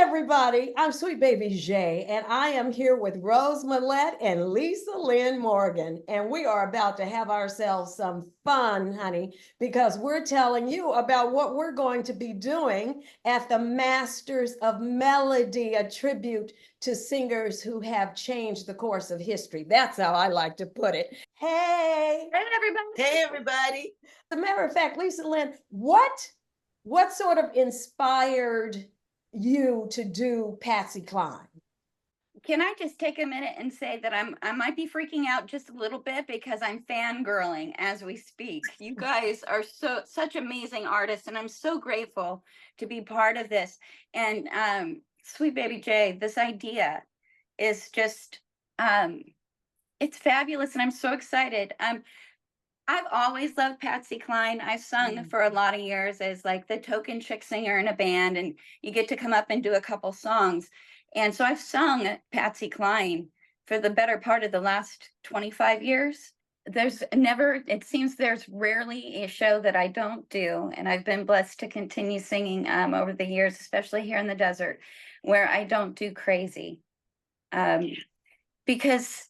everybody. I'm SweetBabyJ'ai, and I am here with Rose Millette and Lisa Lynn Morgan. And we are about to have ourselves some fun, honey, because we're telling you about what we're going to be doing at the Masters of Melody, a tribute to singers who have changed the course of history. That's how I like to put it. Hey. Hey, everybody. Hey, everybody. As a matter of fact, Lisa Lynn, what sort of inspired you to do Patsy Cline? Can I just take a minute and say that I might be freaking out just a little bit because I'm fangirling as we speak. You guys are such amazing artists, and I'm so grateful to be part of this. And SweetBabyJ'ai, this idea is just it's fabulous, and I'm so excited. I've always loved Patsy Cline. I've sung for a lot of years as like the token chick singer in a band, and you get to come up and do a couple songs. And so I've sung Patsy Cline for the better part of the last 25 years. It seems there's rarely a show that I don't do. And I've been blessed to continue singing over the years, especially here in the desert, where I don't do crazy. Because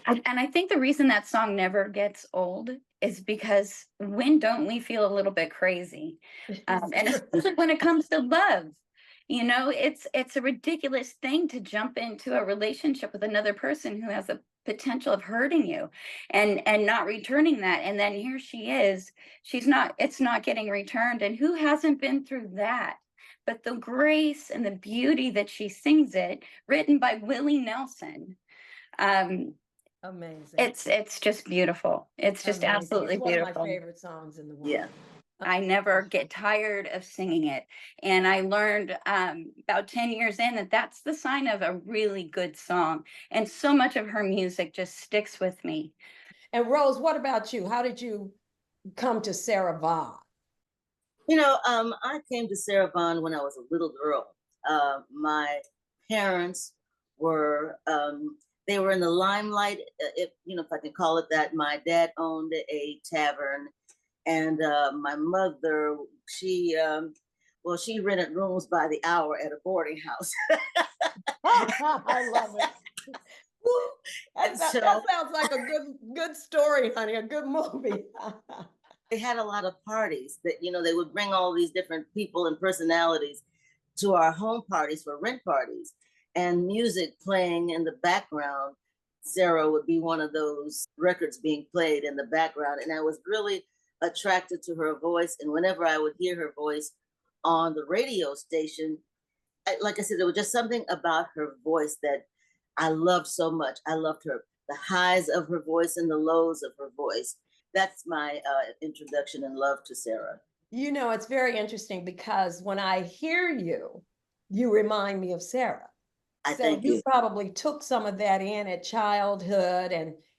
I think the reason that song never gets old is because when don't we feel a little bit crazy? And especially when it comes to love, it's a ridiculous thing to jump into a relationship with another person who has a potential of hurting you and not returning that. And then here she is, it's not getting returned. And who hasn't been through that? But the grace and the beauty that she sings it, written by Willie Nelson. Amazing. It's just beautiful. It's just amazing. Absolutely it's beautiful. One of my favorite songs in the world. Yeah. I never get tired of singing it. And I learned about 10 years in that that's the sign of a really good song. And so much of her music just sticks with me. And Rose, what about you? How did you come to Sarah Vaughan? I came to Sarah Vaughan when I was a little girl. My parents were they were in the limelight, if I can call it that. My dad owned a tavern, and my mother, she rented rooms by the hour at a boarding house. I love it. That sounds like a good story, honey, a good movie. They had a lot of parties that, they would bring all these different people and personalities to our home parties for rent parties, and music playing in the background. Sarah would be one of those records being played in the background. And I was really attracted to her voice. And whenever I would hear her voice on the radio station, like I said, there was just something about her voice that I loved so much. I loved the highs of her voice and the lows of her voice. That's my introduction and love to Sarah. It's very interesting because when I hear you, you remind me of Sarah. So you probably took some of that in at childhood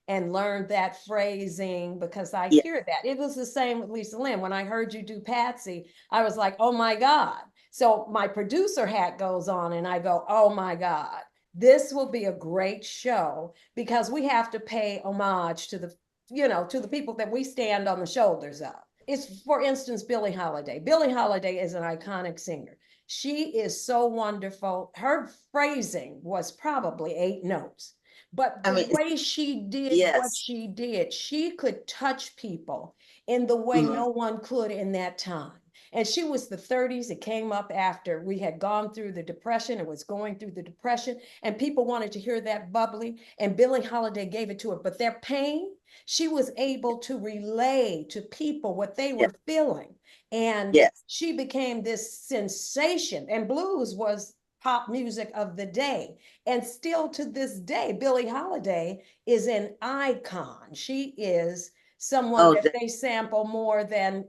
and learned that phrasing, because I hear that. It was the same with Lisa Lynn. When I heard you do Patsy, I was like, oh my God. So my producer hat goes on and I go, oh my God, this will be a great show, because we have to pay homage to the people that we stand on the shoulders of. It's, for instance, Billie Holiday. Billie Holiday is an iconic singer. She is so wonderful. Her phrasing was probably 8 notes, but the way she did what she did, she could touch people in the way no one could in that time. And she was the 30s. It came up after we had gone through the Depression. It was going through the Depression, and people wanted to hear that bubbly, and Billie Holiday gave it to her. But their pain, she was able to relay to people what they were feeling. And she became this sensation. And blues was pop music of the day. And still to this day, Billie Holiday is an icon. She is someone that they sample more than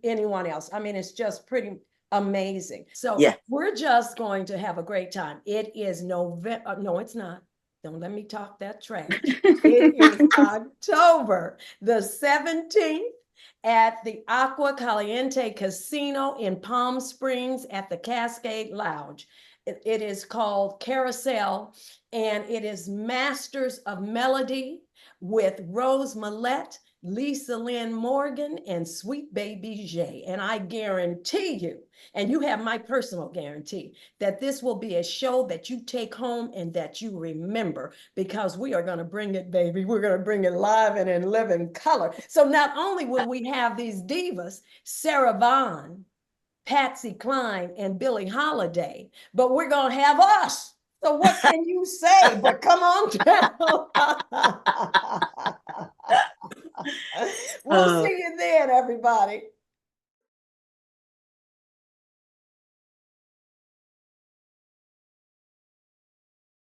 anyone else. I mean, it's just pretty amazing. So we're just going to have a great time. It is November. No, it's not. Don't let me talk that trash. It is October the 17th at the Agua Caliente Casino in Palm Springs at the Cascade Lounge. It is called Carousel, and it is Masters of Melody with Rose Millette Lisa Lynn Morgan, and SweetBabyJ'ai. And I guarantee you, and you have my personal guarantee, that this will be a show that you take home and that you remember, because we are going to bring it, baby. We're going to bring it live and in living color. So not only will we have these divas, Sarah Vaughan, Patsy Cline, and Billie Holiday, but we're going to have us. So what can you say? But come on down. We'll see you then, everybody.